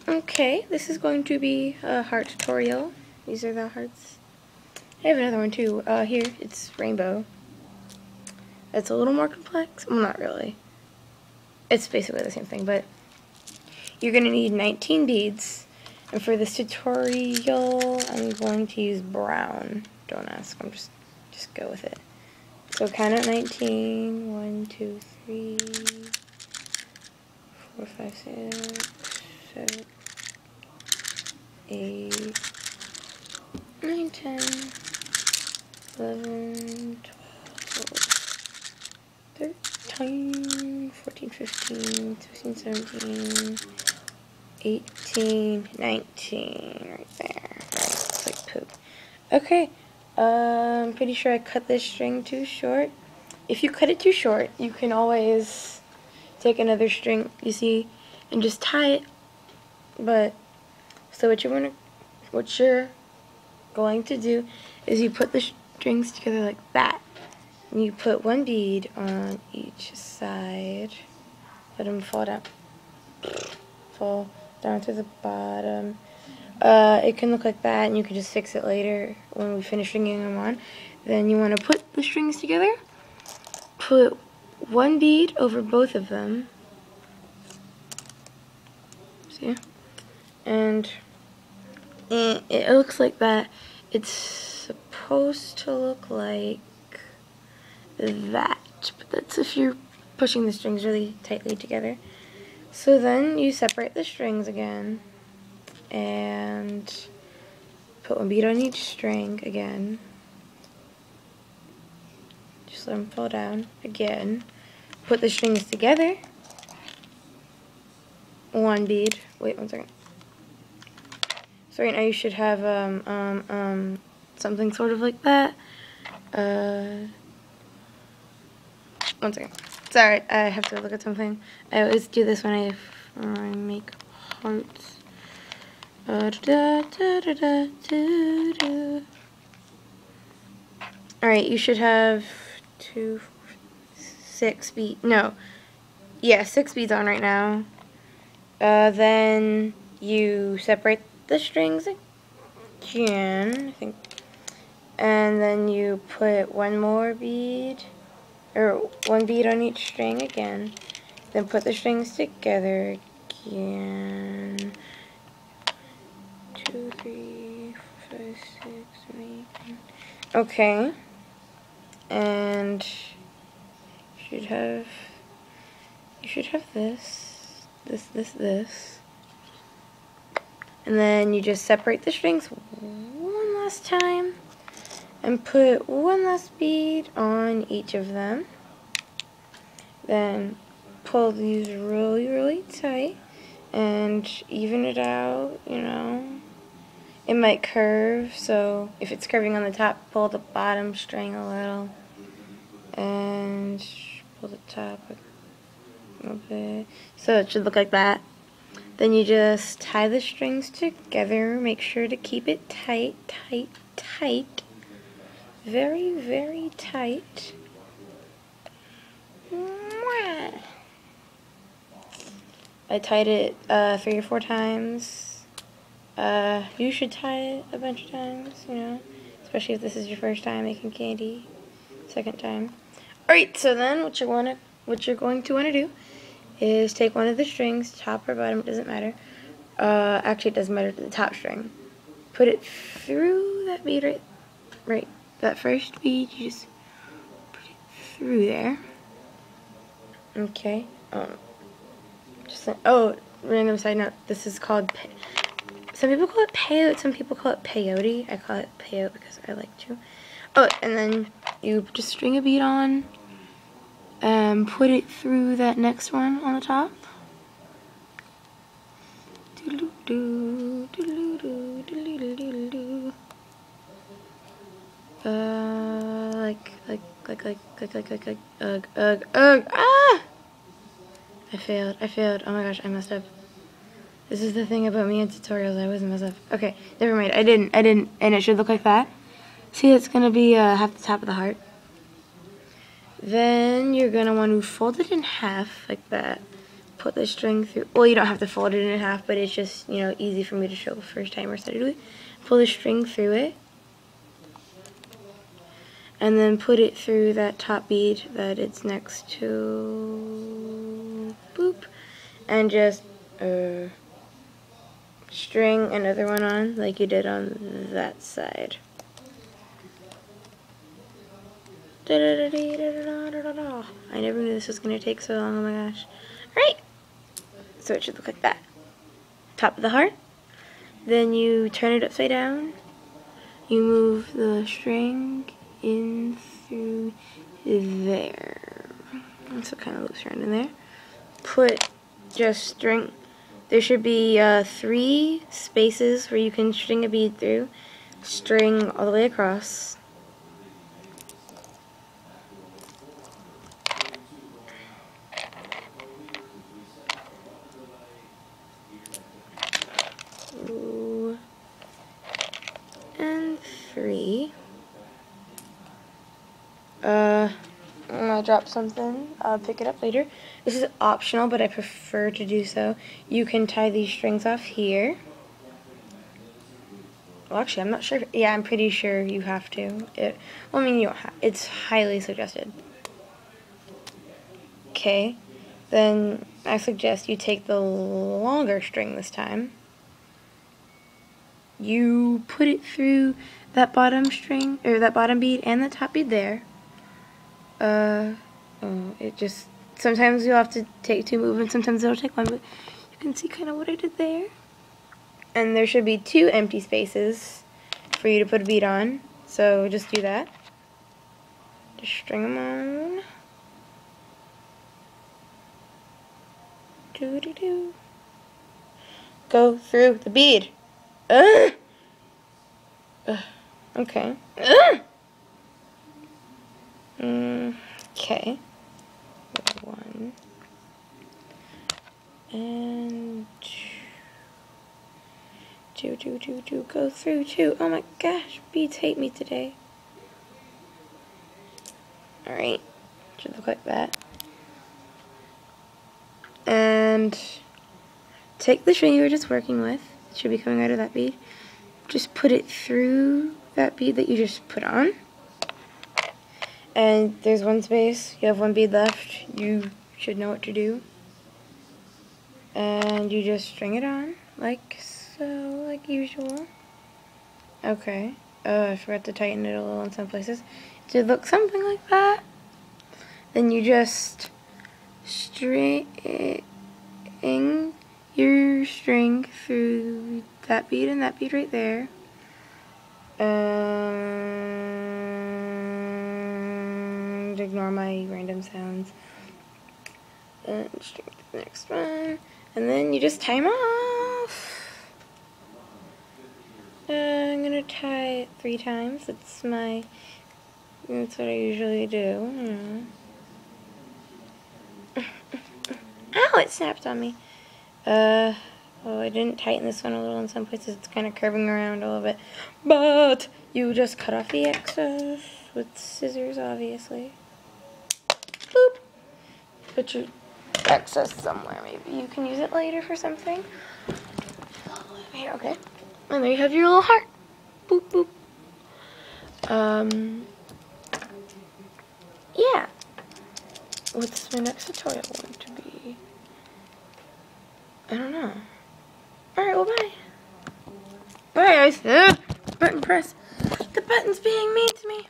Okay, this is going to be a heart tutorial. These are the hearts. I have another one too. Here, it's rainbow. It's a little more complex. Well, not really. It's basically the same thing, but you're going to need 19 beads. And for this tutorial, I'm going to use brown. Don't ask, I'm just go with it. So count at 19. 1, 2, 3, 4, 5, 6, 7, 8, 9, 10, 11, 12, 13, 14, 15, 16, 17, 18, 19, right there. It's like poop. Okay, I'm pretty sure I cut this string too short. If you cut it too short, you can always take another string, you see, and just tie it. But, so what you're going to do is you put the strings together like that. And you put one bead on each side. Let them fall down to the bottom. It can look like that, and you can just fix it later when we finish stringing them on. Then you want to put the strings together. Put one bead over both of them. See? And it looks like that. It's supposed to look like that, but that's if you're pushing the strings really tightly together. So then you separate the strings again and put one bead on each string again. Just let them fall down again. Put the strings together. One bead. Wait 1 second. So right now you should have something sort of like that. 1 second. Sorry, I have to look at something. I always do this when I make hearts. Alright, you should have 6 beads. No. Yeah, 6 beads on right now. Then you separate the strings again, I think. And then you put one more bead, or one bead on each string again. Then put the strings together again. 2, 3, 4, 5, 6, 7, 8, 9. Okay. And you should have this. And then you just separate the strings one last time and put one last bead on each of them. Then pull these really, really tight and even it out, you know. It might curve, so if it's curving on the top, pull the bottom string a little and pull the top a little bit. So it should look like that. Then you just tie the strings together. Make sure to keep it tight, tight, tight. Very, very tight. I tied it 3 or 4 times. You should tie it a bunch of times, you know, especially if this is your first time making candy. Second time. Alright, so then what you're going to want to do is take one of the strings, top or bottom, it doesn't matter. Actually, it doesn't matter, the top string. Put it through that bead right, that first bead, you just put it through there. Okay. Random side note, this is called, some people call it peyote, some people call it peyote. I call it peyote because I like to. Oh, and then you just string a bead on, put it through that next one on the top. I failed. Oh my gosh, I messed up. This is the thing about me in tutorials, I always mess up. Okay, never mind, I didn't, and it should look like that. See, it's gonna be half the top of the heart. Then you're gonna want to fold it in half, like that. put the string through. Well, you don't have to fold it in half, but it's just, you know, easy for me to show the first time I started doing it. Pull the string through it. And then put it through that top bead that it's next to. Boop. And just string another one on like you did on that side. I never knew this was going to take so long, oh my gosh. Alright, so it should look like that. Top of the heart. Then you turn it upside down. You move the string in through there. So kind of loops around in there. Put just string. There should be 3 spaces where you can string a bead through. String all the way across. And 3. I dropped something. I'll pick it up later. This is optional, but I prefer to do so. You can tie these strings off here. Well, actually, I'm not sure. Yeah, I'm pretty sure you have to. Well, I mean, you don't have. It's highly suggested. Okay. Then I suggest you take the longer string this time. You put it through that bottom string, or that bottom bead and the top bead there. It just, sometimes you'll have to take 2 movements, sometimes it'll take 1, but you can see kind of what I did there. And there should be 2 empty spaces for you to put a bead on, so just do that. Just string them on. Doo-doo-doo. Go through the bead. Okay. Okay. 1 and 2. Go through 2. Oh my gosh, beads hate me today. Alright, should look like that. And take the string you were just working with. It should be coming out of that bead. Just put it through that bead that you just put on. And there's 1 space. You have 1 bead left. You should know what to do. And you just string it on like so, like usual. Okay. I forgot to tighten it a little in some places. It should look something like that. Then you just string your string through that bead and that bead right there. And ignore my random sounds. And string the next one. And then you just tie them off. I'm gonna tie it 3 times. That's what I usually do. Ow, it snapped on me. Oh, I didn't tighten this one a little in some places. It's kind of curving around a little bit. But you just cut off the excess with scissors, obviously. Boop. Put your excess somewhere. Maybe you can use it later for something. Here, okay. And there you have your little heart. Boop, boop. Yeah. What's my next tutorial going to be? I don't know. Alright, well, bye. Bye, guys. Button press. The button's being mean to me.